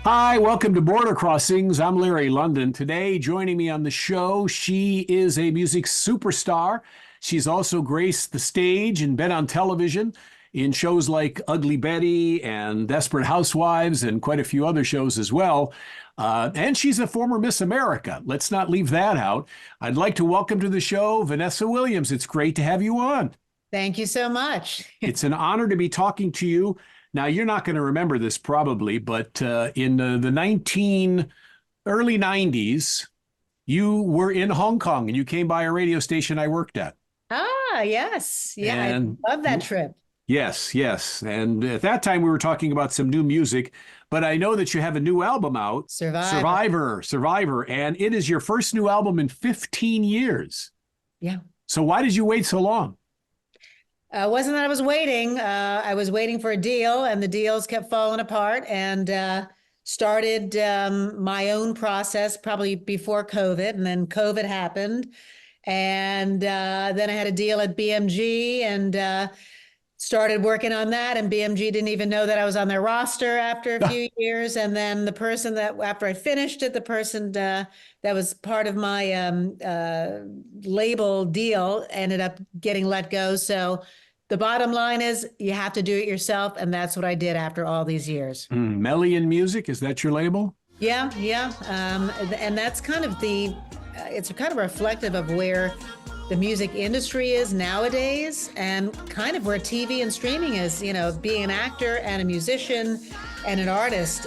Hi, welcome to Border Crossings. I'm Larry London. Today, joining me on the show, she is a music superstar. She's also graced the stage and been on television in shows like Ugly Betty and Desperate Housewives and quite a few other shows as well. And she's a former Miss America. Let's not leave that out. I'd like to welcome to the show Vanessa Williams. It's great to have you on. Thank you so much. It's an honor to be talking to you. Now, you're not going to remember this probably, but in the early 90s, you were in Hong Kong and you came by a radio station I worked at. Yes. Yeah, And I love that trip. yes, yes. And at that time, we were talking about some new music, but I know that you have a new album out, Survivor. Survivor, and it is your first new album in 15 years. Yeah. So why did you wait so long? Wasn't that I was waiting. I was waiting for a deal, and the deals kept falling apart, and started my own process probably before COVID, and then COVID happened. And then I had a deal at BMG and started working on that. And BMG didn't even know that I was on their roster after a few years. And then the person that, after I finished it, the person that was part of my label deal ended up getting let go. So the bottom line is you have to do it yourself. And that's what I did after all these years. Melian Music, is that your label? Yeah. And that's kind of it's kind of reflective of where the music industry is nowadays and kind of where TV and streaming is, being an actor and a musician and an artist.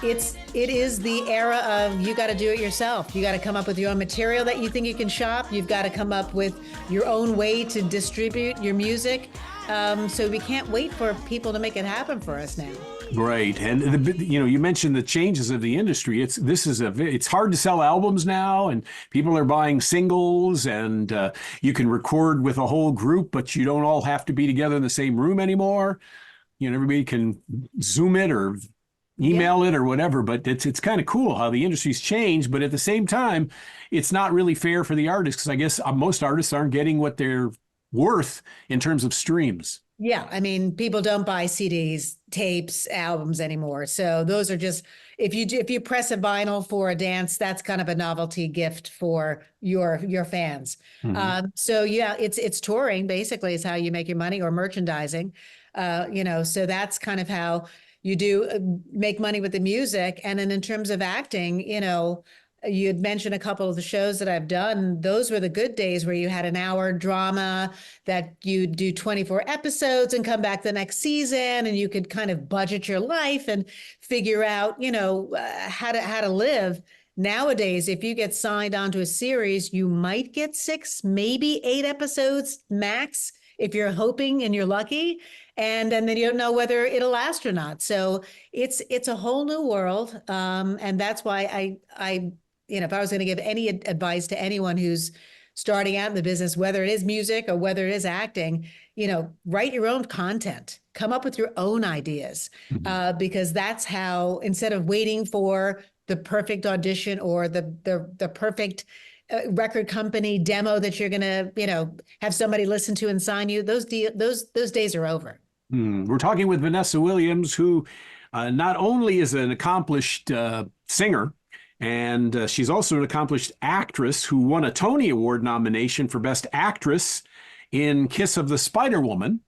It is the era of you got to do it yourself. You got to come up with your own material that you think you can shop. You've got to come up with your own way to distribute your music. So we can't wait for people to make it happen for us now. Right. And you mentioned the changes of the industry. It's hard to sell albums now, and people are buying singles, and you can record with a whole group, but you don't all have to be together in the same room anymore. Everybody can Zoom it or email it or whatever, but it's kind of cool how the industry's changed. But at the same time, it's not really fair for the artists, because I guess most artists aren't getting what they're worth in terms of streams. Yeah, I mean, people don't buy CDs, tapes, albums anymore. So those are just if you press a vinyl for a dance, that's kind of a novelty gift for your fans. Mm-hmm. So yeah, it's touring basically is how you make your money, or merchandising. So that's kind of how you do make money with the music. And then in terms of acting, you had mentioned a couple of the shows that I've done. Those were the good days where you had an hour drama that you do 24 episodes and come back the next season, and you could kind of budget your life and figure out, how to live. Nowadays, if you get signed onto a series, you might get 6, maybe 8 episodes max if you're hoping and you're lucky. And then you don't know whether it'll last or not. So it's a whole new world. And that's why I if I was going to give any advice to anyone who's starting out in the business, whether it is music or whether it is acting, write your own content, come up with your own ideas, because that's how, instead of waiting for the perfect audition or the perfect record company demo that you're going to, have somebody listen to and sign you, those days are over. We're talking with Vanessa Williams, who not only is an accomplished singer, and she's also an accomplished actress who won a Tony Award nomination for Best Actress in Kiss of the Spider Woman.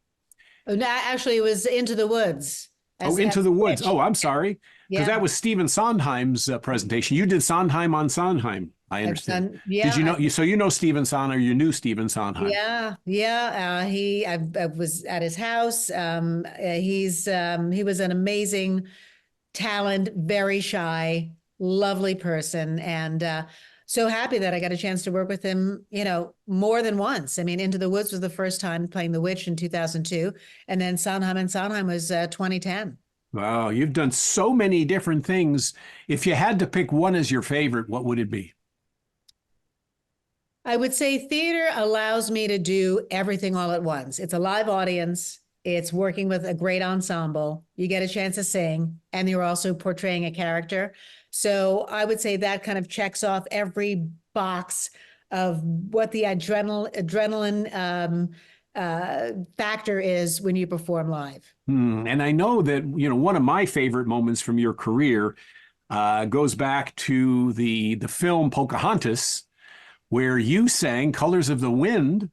Oh, no, actually, it was Into the Woods. Into the Woods. Oh, I'm sorry. Because that was Stephen Sondheim's presentation. You did Sondheim on Sondheim, I understand. Did you know? So you know Stephen Sondheim, or you knew Stephen Sondheim? Yeah. I was at his house. He was an amazing talent, very shy, lovely person, and so happy that I got a chance to work with him, more than once. I mean, Into the Woods was the first time playing The Witch in 2002, and then Sondheim was 2010. Wow, you've done so many different things. If you had to pick one as your favorite, what would it be? I would say theater allows me to do everything all at once. It's a live audience. It's working with a great ensemble. You get a chance to sing, and you're also portraying a character. So I would say that kind of checks off every box of what the adrenaline factor is when you perform live. And I know that, one of my favorite moments from your career goes back to the film Pocahontas, where you sang Colors of the Wind.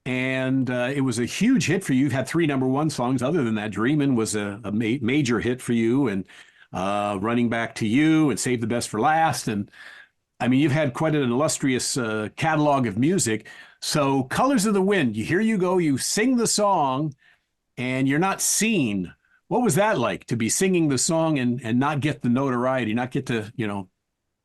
And it was a huge hit for you. You've had three #1 songs. Other than that, Dreamin' was a major hit for you, and Running Back to You and Save the Best for Last. And I mean, you've had quite an illustrious catalog of music. So Colors of the Wind, here you go, you sing the song and you're not seen. What was that like, to be singing the song and not get the notoriety, not get to,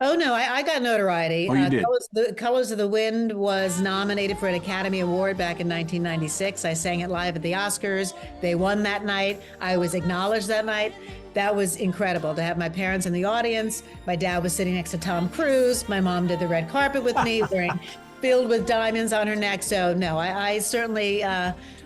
Oh no, I got notoriety. Oh, you did? Colors of the Wind was nominated for an Academy Award back in 1996. I sang it live at the Oscars. They won that night. I was acknowledged that night. That was incredible to have my parents in the audience. My dad was sitting next to Tom Cruise. My mom did the red carpet with me, wearing filled with diamonds on her neck. So no, I certainly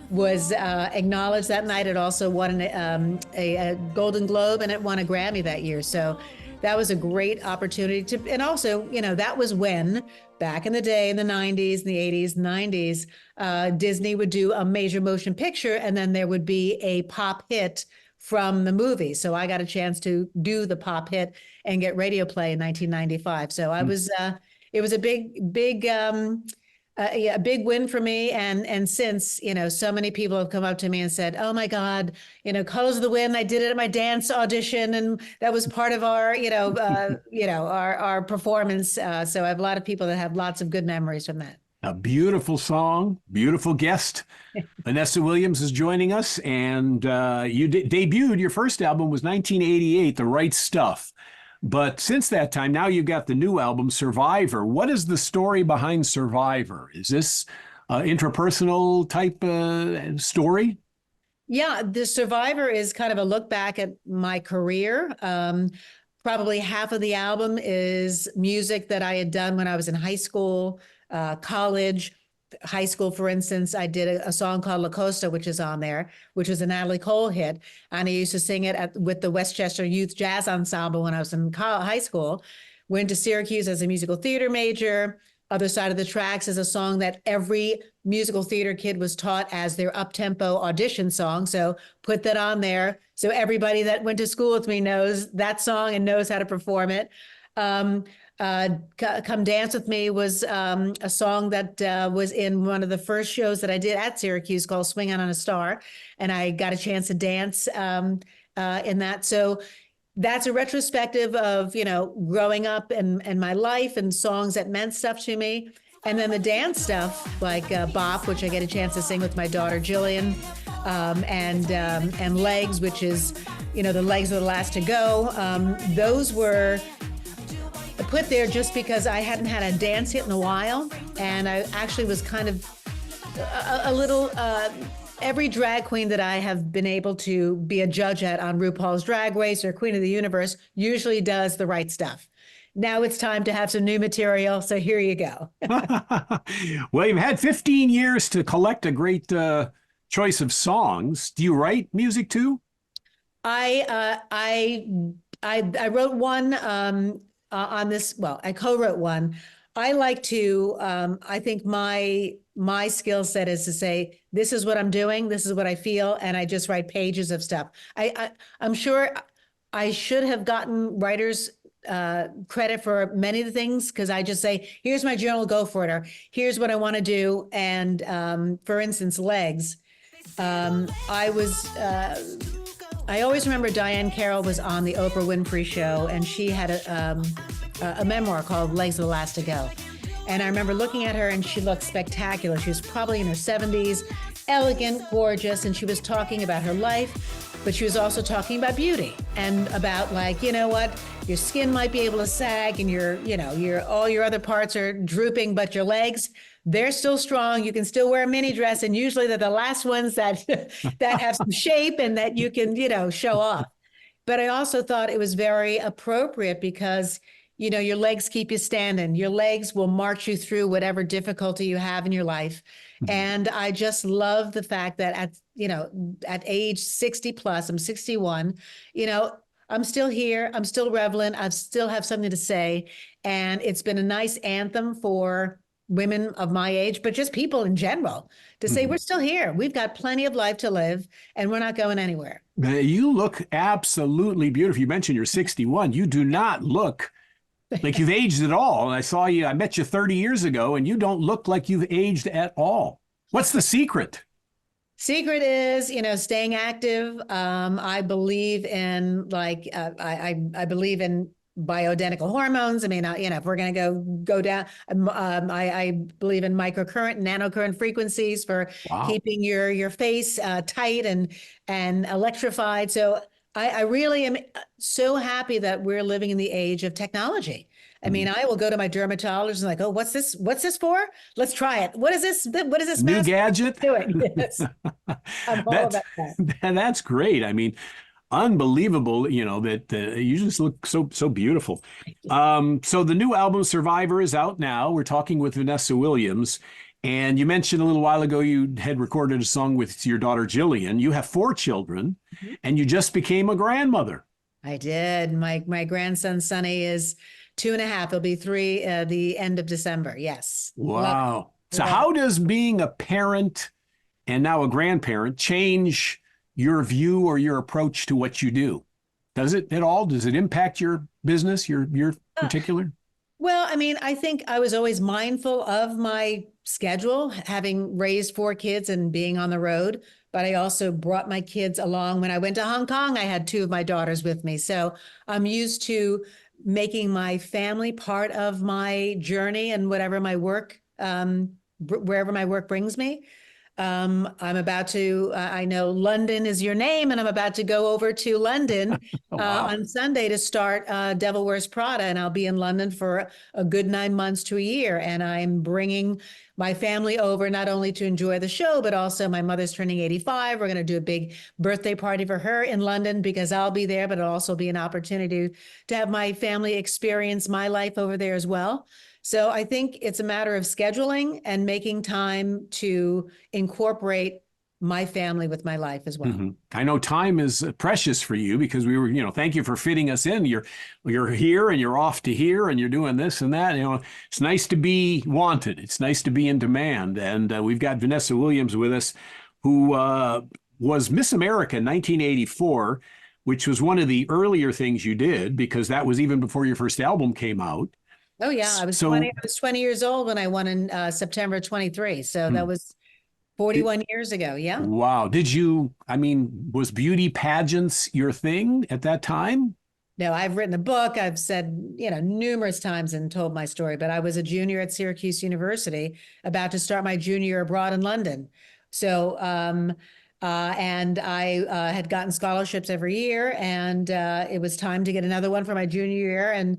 was acknowledged that night. It also won a Golden Globe, and it won a Grammy that year. So that was a great opportunity to, and also, that was when, back in the day, in the 90s, the 80s, 90s, Disney would do a major motion picture, and then there would be a pop hit from the movie. So I got a chance to do the pop hit and get radio play in 1995. So I was, it was a big a big win for me. And since, so many people have come up to me and said, oh my God, Colors of the Wind, I did it at my dance audition. And that was part of our, our performance. So I have a lot of people that have lots of good memories from that. A beautiful song, beautiful guest. Vanessa Williams is joining us, and you debuted, your first album was 1988, The Right Stuff. But since that time, now you've got the new album, Survivor. What is the story behind Survivor? Is this intrapersonal type story? Yeah, the Survivor is kind of a look back at my career. Probably half of the album is music that I had done when I was in high school, college. High school, for instance, I did a song called La Costa, which is on there, which was a Natalie Cole hit. And I used to sing it with the Westchester Youth Jazz Ensemble when I was in high school. Went to Syracuse as a musical theater major. Other Side of the Tracks is a song that every musical theater kid was taught as their up-tempo audition song. So put that on there. So everybody that went to school with me knows that song and knows how to perform it. Come Dance With Me was a song that was in one of the first shows that I did at Syracuse called Swing On a Star. And I got a chance to dance in that. So that's a retrospective of, growing up and my life and songs that meant stuff to me. And then the dance stuff, like Bop, which I get a chance to sing with my daughter, Jillian, and Legs, which is, the legs are the last to go. Those were put there just because I hadn't had a dance hit in a while. And I actually was kind of a little, every drag queen that I have been able to be a judge at on RuPaul's Drag Race or Queen of the Universe usually does The Right Stuff. Now it's time to have some new material. So here you go. Well, you've had 15 years to collect a great choice of songs. Do you write music too? I wrote one on this. Well, I co-wrote one. I like to, I think my skill set is to say, this is what I'm doing, this is what I feel, and I just write pages of stuff. I'm sure I should have gotten writers credit for many of the things, because I just say, here's my journal, go for it, or here's what I want to do. And for instance, Legs, I always remember Diane Carroll was on the Oprah Winfrey Show, and she had a memoir called Legs Are the Last to Go. And I remember looking at her, and she looked spectacular. She was probably in her 70s, elegant, gorgeous, and she was talking about her life, but she was also talking about beauty and about, like, you know what, your skin might be able to sag, and your all your other parts are drooping, but your legs, they're still strong. You can still wear a mini dress, and usually they're the last ones that that have some shape and that you can, show off. But I also thought it was very appropriate because, your legs keep you standing. Your legs will march you through whatever difficulty you have in your life. Mm-hmm. And I just love the fact that at age 60 plus, I'm 61, I'm still here. I'm still relevant. I still have something to say. And it's been a nice anthem for women of my age, but just people in general, to say we're still here. We've got plenty of life to live, and we're not going anywhere. You look absolutely beautiful. You mentioned you're 61. You do not look like you've aged at all. And I met you 30 years ago, and you don't look like you've aged at all. What's the secret? Secret is, staying active. I believe in I believe in bioidentical hormones. I mean, if we're going to go down, I believe in microcurrent, nanocurrent frequencies for keeping your face tight and electrified. So I really am so happy that we're living in the age of technology. I mean, I will go to my dermatologist and like, oh, what's this? What's this for? Let's try it. What is this? What is this new gadget doing? Yes. I'm all about that. That's great. I mean, unbelievable, that you just look so beautiful. So the new album Survivor is out now. We're talking with Vanessa Williams. And you mentioned a little while ago you had recorded a song with your daughter Jillian. You have 4 children, and you just became a grandmother. I did. My grandson Sonny is 2.5. He'll be 3 the end of December. Yes. Wow. So how does being a parent and now a grandparent change your view or your approach to what you do? Does it at all? Does it impact your business, your particular? Well, I mean, I think I was always mindful of my schedule, having raised 4 kids and being on the road. But I also brought my kids along. When I went to Hong Kong, I had 2 of my daughters with me. So I'm used to making my family part of my journey and whatever my work, wherever my work brings me. I'm about to, I know London is your name, and I'm about to go over to London on Sunday to start Devil Wears Prada. And I'll be in London for a good 9 months to a year. And I'm bringing my family over not only to enjoy the show, but also my mother's turning 85. We're going to do a big birthday party for her in London because I'll be there, but it'll also be an opportunity to have my family experience my life over there as well. So I think it's a matter of scheduling and making time to incorporate my family with my life as well. I know time is precious for you because we were, thank you for fitting us in. You're here and you're off to here and you're doing this and that. It's nice to be wanted. It's nice to be in demand. And we've got Vanessa Williams with us, who was Miss America in 1984, which was one of the earlier things you did because that was even before your first album came out. Oh yeah, I was 20 years old when I won in September 23. So that was 41 years ago. Yeah. Wow. Was beauty pageants your thing at that time? No, I've written a book. I've said, numerous times and told my story, but I was a junior at Syracuse University, about to start my junior year abroad in London. So, and I had gotten scholarships every year, and it was time to get another one for my junior year. And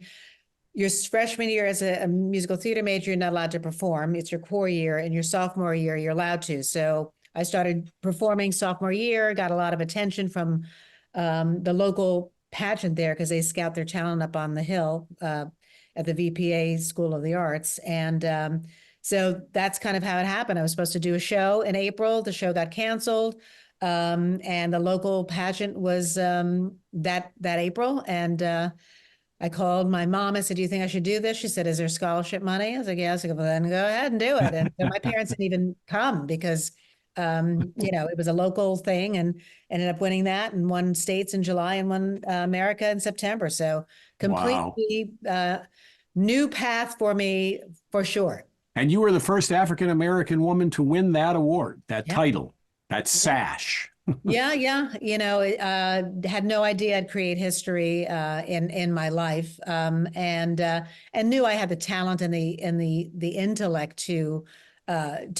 your freshman year as a musical theater major, you're not allowed to perform. It's your core year, and your sophomore year, you're allowed to. So I started performing sophomore year, got a lot of attention from the local pageant there because they scout their talent up on the hill at the VPA School of the Arts. And so that's kind of how it happened. I was supposed to do a show in April. The show got canceled. And the local pageant was that April. And I called my mom. I said, do you think I should do this? She said, is there scholarship money? I was like, yeah. I was like, well, then go ahead and do it. And my parents didn't even come because, it was a local thing, and ended up winning that and won states in July and won America in September. So completely new path for me for sure. And you were the first African-American woman to win that award, that title, that sash. Yeah. Had no idea I'd create history in my life, and knew I had the talent and the intellect to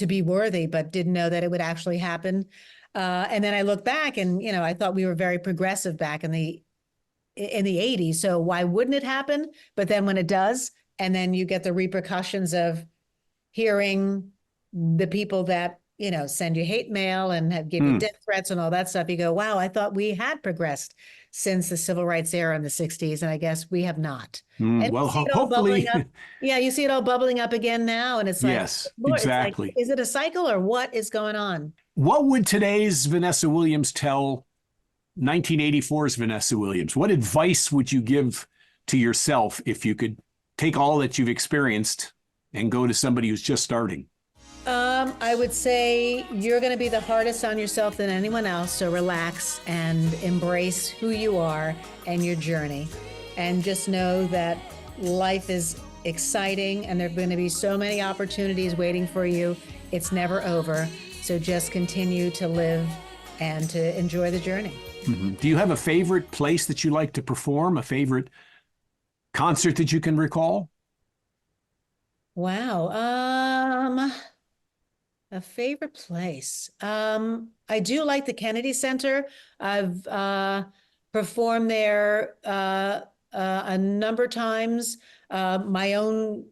be worthy, but didn't know that it would actually happen. And then I look back, and I thought we were very progressive back in the 80s. So why wouldn't it happen? But then when it does, and then you get the repercussions of hearing the people that send you hate mail and give you death threats and all that stuff. You go, wow, I thought we had progressed since the civil rights era in the 60s. And I guess we have not. And well, hopefully. Yeah, you see it all bubbling up again now. And it's like, yes, exactly. It's like, is it a cycle or what is going on? What would today's Vanessa Williams tell 1984's Vanessa Williams? What advice would you give to yourself if you could take all that you've experienced and go to somebody who's just starting? I would say you're going to be the hardest on yourself than anyone else. So relax and embrace who you are and your journey. And just know that life is exciting and there are going to be so many opportunities waiting for you. It's never over. So just continue to live and to enjoy the journey. Mm-hmm. Do you have a favorite place that you like to perform, a favorite concert that you can recall? Wow. A favorite place. I do like the Kennedy Center. I've performed there a number of times. My own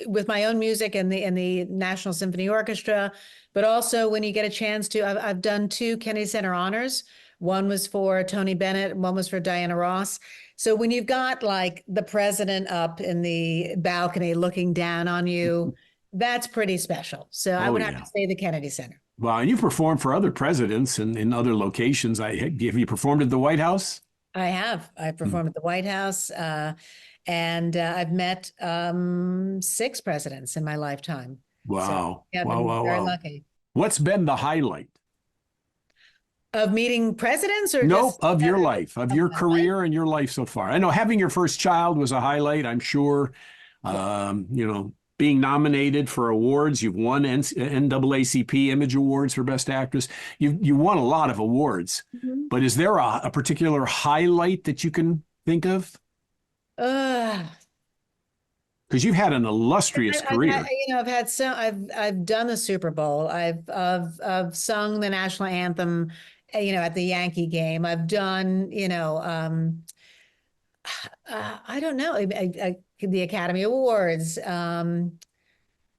with my own music and the National Symphony Orchestra, but also when you get a chance to, I've done 2 Kennedy Center honors. One was for Tony Bennett, one was for Diana Ross. So when you've got like the president up in the balcony looking down on you, that's pretty special. So I would have to say the Kennedy Center. Well, and you've performed for other presidents and in other locations. Have you performed at the White House? I have. I performed at the White House, and I've met 6 presidents in my lifetime. Wow. So, yeah, I've wow, been wow, very wow. lucky. What's been the highlight? Of meeting presidents or Nope, just of your life, of your my career and your life so far. I know having your first child was a highlight, I'm sure. Being nominated for awards, you've won NAACP Image Awards for Best Actress. You won a lot of awards, but is there a particular highlight that you can think of? Uh, Because you've had an illustrious career. I've done the Super Bowl. I've sung the national anthem, at the Yankee game. I've done, I don't know, the Academy Awards. I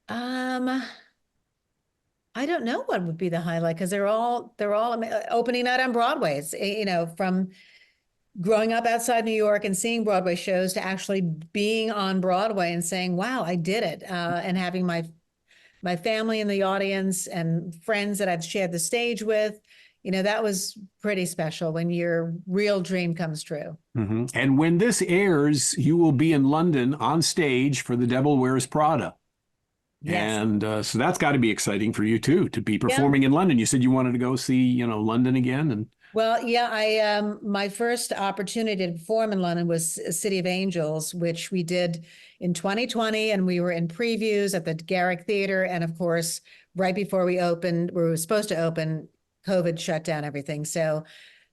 don't know what would be the highlight because they're all opening night on Broadway. It's, from growing up outside New York and seeing Broadway shows to actually being on Broadway and saying, wow, I did it. And having my family in the audience and friends that I've shared the stage with, that was pretty special when your real dream comes true. Mm-hmm. And when this airs, you will be in London on stage for The Devil Wears Prada. Yes. And so that's got to be exciting for you too, to be performing in London. You said you wanted to go see, London again. And well, yeah, my first opportunity to perform in London was City of Angels, which we did in 2020, and we were in previews at the Garrick Theater. And of course, right before we were supposed to open, COVID shut down everything. So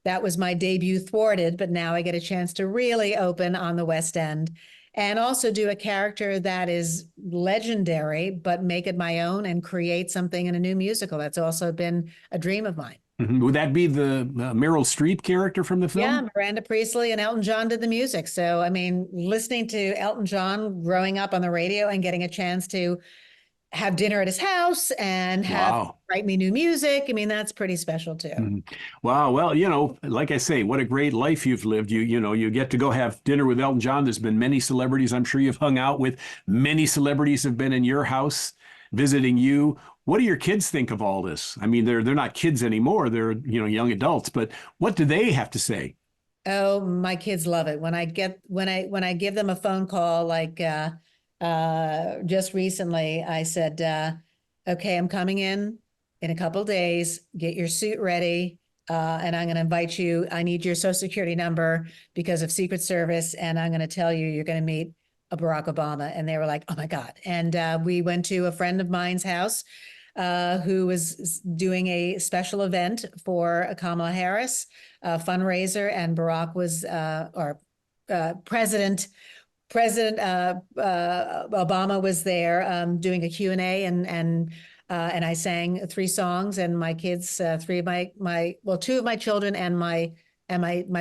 that was my debut thwarted, but now I get a chance to really open on the West End and also do a character that is legendary, but make it my own and create something in a new musical. That's also been a dream of mine. would that be the Meryl Streep character from the film? Yeah, Miranda Priestley and Elton John did the music. So, I mean, listening to Elton John growing up on the radio and getting a chance to have dinner at his house and write me new music. I mean, that's pretty special too. Mm-hmm. Wow. Well, like I say, what a great life you've lived. You get to go have dinner with Elton John. There's been many celebrities I'm sure you've hung out with. Many celebrities have been in your house visiting you. What do your kids think of all this? I mean, they're not kids anymore. They're, young adults, but what do they have to say? Oh, my kids love it. When I give them a phone call, like, just recently, I said, okay, I'm coming in a couple of days, get your suit ready. And I'm going to invite you. I need your social security number because of Secret Service. And I'm going to tell you, you're going to meet a Barack Obama. And they were like, oh my God. And we went to a friend of mine's house who was doing a special event for Kamala Harris, a fundraiser. And Barack was, President Obama was there doing a Q&A and I sang 3 songs and my kids, 2 of my children and my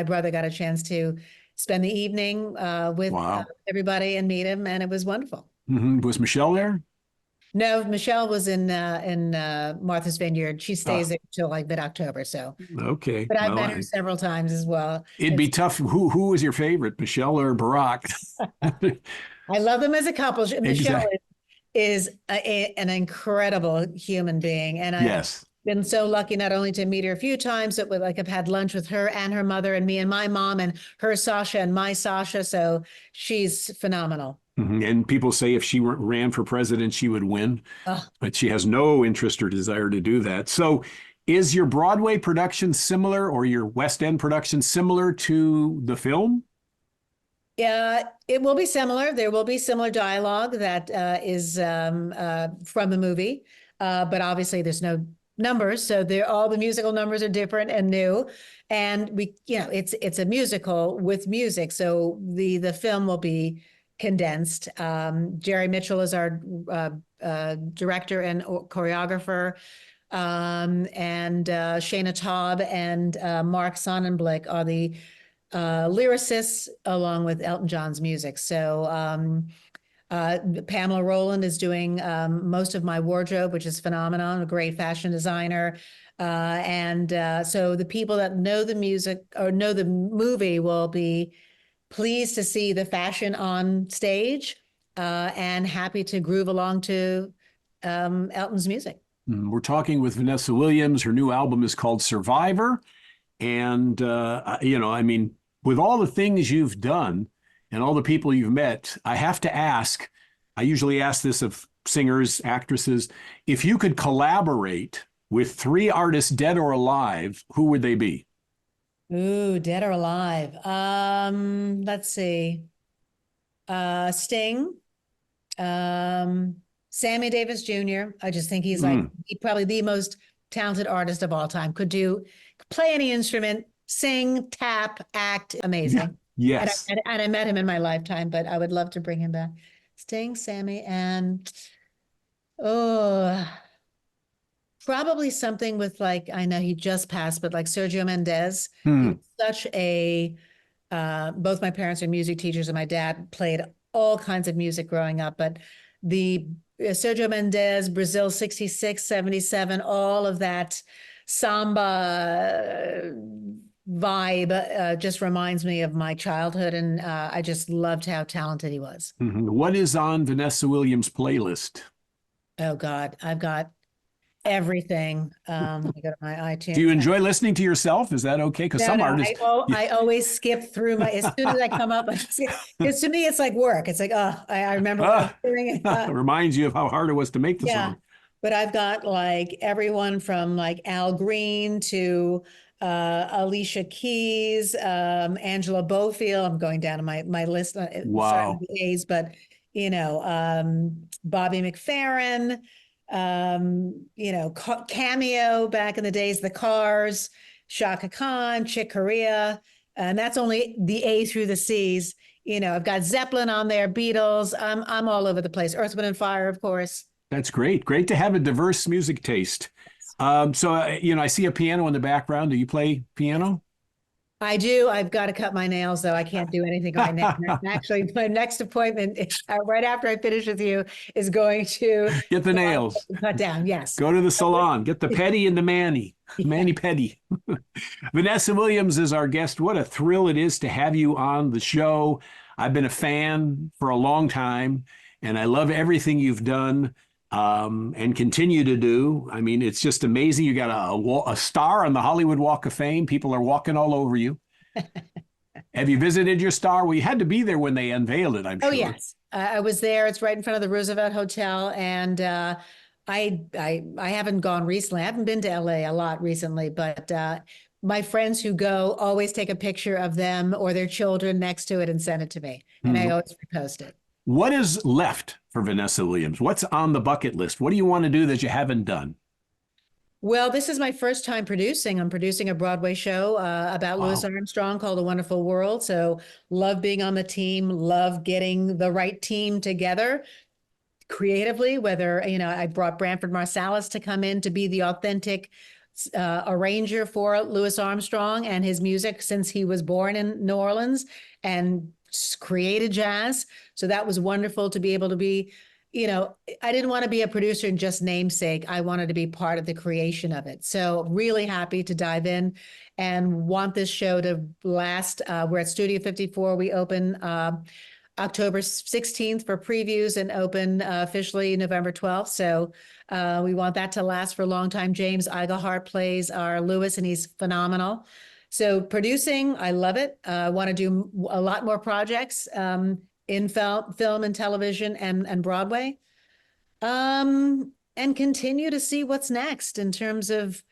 brother got a chance to spend the evening with everybody and meet him, and it was wonderful. Mm-hmm. Was Michelle there? No, Michelle was in Martha's Vineyard. She stays there till like mid-October. So okay, but I've met her several times as well. It'd be tough. Who was your favorite, Michelle or Barack? I love them as a couple. Michelle is an incredible human being, and I've been so lucky not only to meet her a few times, but I've had lunch with her and her mother and me and my mom and her Sasha and my Sasha. So she's phenomenal. And people say if she ran for president, she would win, Oh, but she has no interest or desire to do that. So, is your Broadway production similar or your West End production similar to the film? yeah, it will be similar. There will be similar dialogue that is from the movie, but obviously there's no numbers, so there all the musical numbers are different and new. And it's a musical with music, so the film will be condensed. Jerry Mitchell is our director and choreographer, and Shayna Taub and Mark Sonnenblick are the lyricists along with Elton John's music. So Pamela Rowland is doing most of my wardrobe, which is phenomenal, a great fashion designer. And so the people that know the music or know the movie will be pleased to see the fashion on stage, and happy to groove along to Elton's music. We're talking with Vanessa Williams. Her new album is called Survivor. And, I mean, with all the things you've done and all the people you've met, I have to ask, I usually ask this of singers, actresses, if you could collaborate with three artists, dead or alive, who would they be? Ooh, dead or alive. Let's see. Sting, Sammy Davis Jr. I just think he's probably the most talented artist of all time. Could play any instrument, sing, tap, act, amazing. Yes. And I met him in my lifetime, but I would love to bring him back. Sting, Sammy, and oh, probably something with I know he just passed, but like Sergio Mendes. He was such a, both my parents are music teachers and my dad played all kinds of music growing up, but the Sergio Mendes, Brazil 66, 77, all of that samba vibe just reminds me of my childhood. And I just loved how talented he was. What is on Vanessa Williams' playlist? Oh God, I've got everything. I go to my iTunes. Do you enjoy listening to yourself? Is that okay? Because some artists, I always skip through as soon as I come up. Because to me, it's like work. It's like, I remember when I was doing it. It reminds you of how hard it was to make the song. But I've got everyone from Al Green to Alicia Keys, Angela Bofield. I'm going down to my list. Wow. The A's, but Bobby McFerrin. Cameo back in the days, the Cars, Shaka Khan, Chick Corea, and that's only the A through the C's. I've got Zeppelin on there, Beatles. I'm all over the place. Earth, Wind and Fire, of course. That's great. Great to have a diverse music taste. I see a piano in the background. Do you play piano? I do. I've got to cut my nails, though. I can't do anything right now. Actually, my next appointment, right after I finish with you, is going to get the nails cut down. Yes. Go to the salon. Get the pedi and the mani pedi. Vanessa Williams is our guest. What a thrill it is to have you on the show. I've been a fan for a long time, and I love everything you've done. And continue to do. I mean, it's just amazing. You got a star on the Hollywood Walk of Fame. People are walking all over you. Have you visited your star? Well, you had to be there when they unveiled it, I'm sure. Oh, yes. I was there. It's right in front of the Roosevelt Hotel. And I haven't gone recently. I haven't been to LA a lot recently, but my friends who go always take a picture of them or their children next to it and send it to me. And I always repost it. What is left for Vanessa Williams? What's on the bucket list? What do you want to do that you haven't done? Well, this is my first time producing. I'm producing a Broadway show about Louis Armstrong called A Wonderful World. So love being on the team, love getting the right team together creatively, whether, I brought Branford Marsalis to come in to be the authentic arranger for Louis Armstrong and his music since he was born in New Orleans and created jazz. So that was wonderful to be able to be, I didn't want to be a producer and just namesake. I wanted to be part of the creation of it. So really happy to dive in and want this show to last. We're at Studio 54. We open October 16th for previews and open officially November 12th. So we want that to last for a long time. James Iglehart plays our Louis, and he's phenomenal. So producing, I love it. I want to do a lot more projects. in film and television and Broadway. And continue to see what's next in terms of,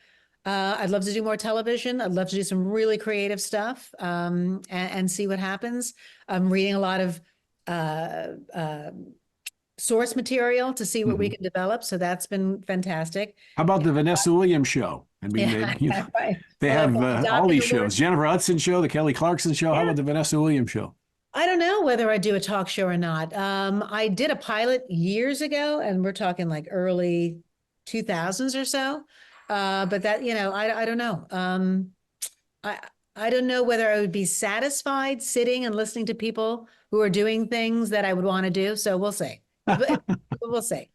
I'd love to do more television. I'd love to do some really creative stuff, and see what happens. I'm reading a lot of source material to see what we can develop. So that's been fantastic. How about the Vanessa Williams show? I mean, Right. they Well, have all adopting these a little- shows. Jennifer Hudson show, the Kelly Clarkson show. How about the Vanessa Williams show? I don't know whether I do a talk show or not. I did a pilot years ago, and we're talking like early 2000s or so. But that, I don't know. I don't know whether I would be satisfied sitting and listening to people who are doing things that I would want to do. So we'll see. We'll see.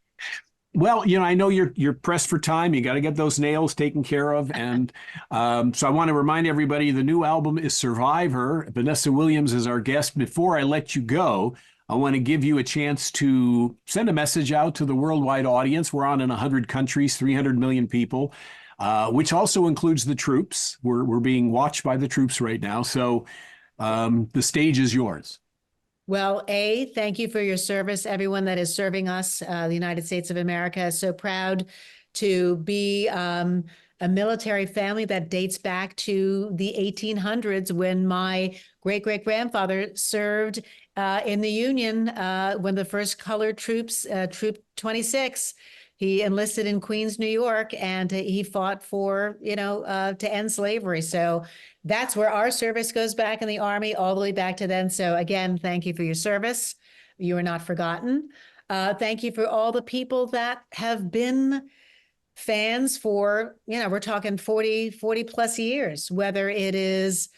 Well, I know you're pressed for time. You got to get those nails taken care of. And so I want to remind everybody the new album is Survivor. Vanessa Williams is our guest. Before I let you go, I want to give you a chance to send a message out to the worldwide audience. We're on in 100 countries, 300 million people, which also includes the troops. We're being watched by the troops right now. So the stage is yours. Well, thank you for your service, everyone that is serving us. The United States of America is so proud to be a military family that dates back to the 1800s when my great-great-grandfather served in the Union when the first colored troops, Troop 26, he enlisted in Queens, New York, and he fought for, to end slavery. So that's where our service goes back in the Army, all the way back to then. So again, thank you for your service. You are not forgotten. Thank you for all the people that have been fans for, we're talking 40 plus years, whether it is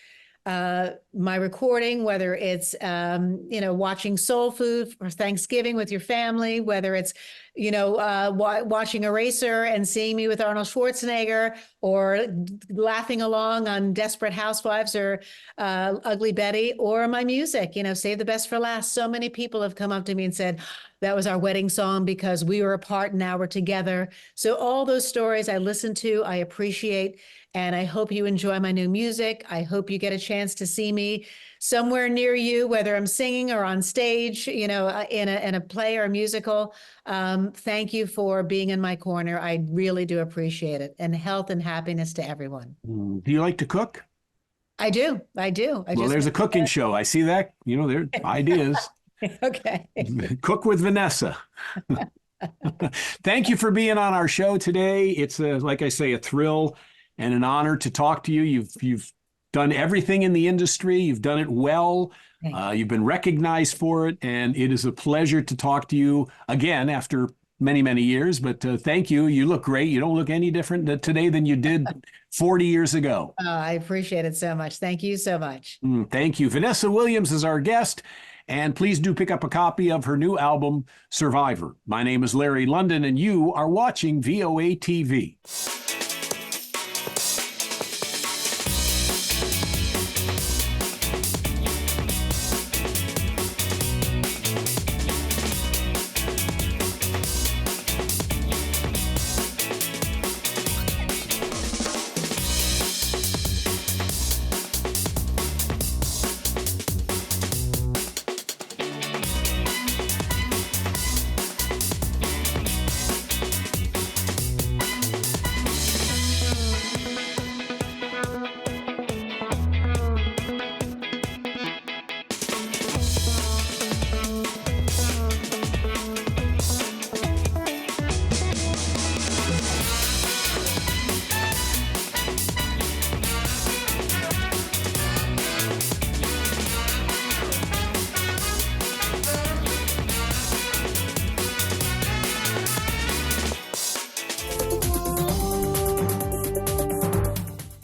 my recording, whether it's, watching Soul Food for Thanksgiving with your family, whether it's, watching Eraser and seeing me with Arnold Schwarzenegger, or laughing along on Desperate Housewives or Ugly Betty, or my music, Save the Best for Last. So many people have come up to me and said, that was our wedding song because we were apart and now we're together. So all those stories I listen to, I appreciate. And I hope you enjoy my new music. I hope you get a chance to see me somewhere near you, whether I'm singing or on stage, in a play or a musical. Thank you for being in my corner. I really do appreciate it. And health and happiness to everyone. Do you like to cook? I do. Well, there's a cooking show. I see that. There are ideas. Okay. Cook with Vanessa. Thank you for being on our show today. It's like I say, a thrill and an honor to talk to you. You've done everything in the industry. You've done it well. You've been recognized for it, and it is a pleasure to talk to you again after many, many years. But thank you. You look great. You don't look any different today than you did 40 years ago. I appreciate it so much. Thank you so much. Thank you. Vanessa Williams is our guest. And please do pick up a copy of her new album, Survivor. My name is Larry London, and you are watching VOA TV.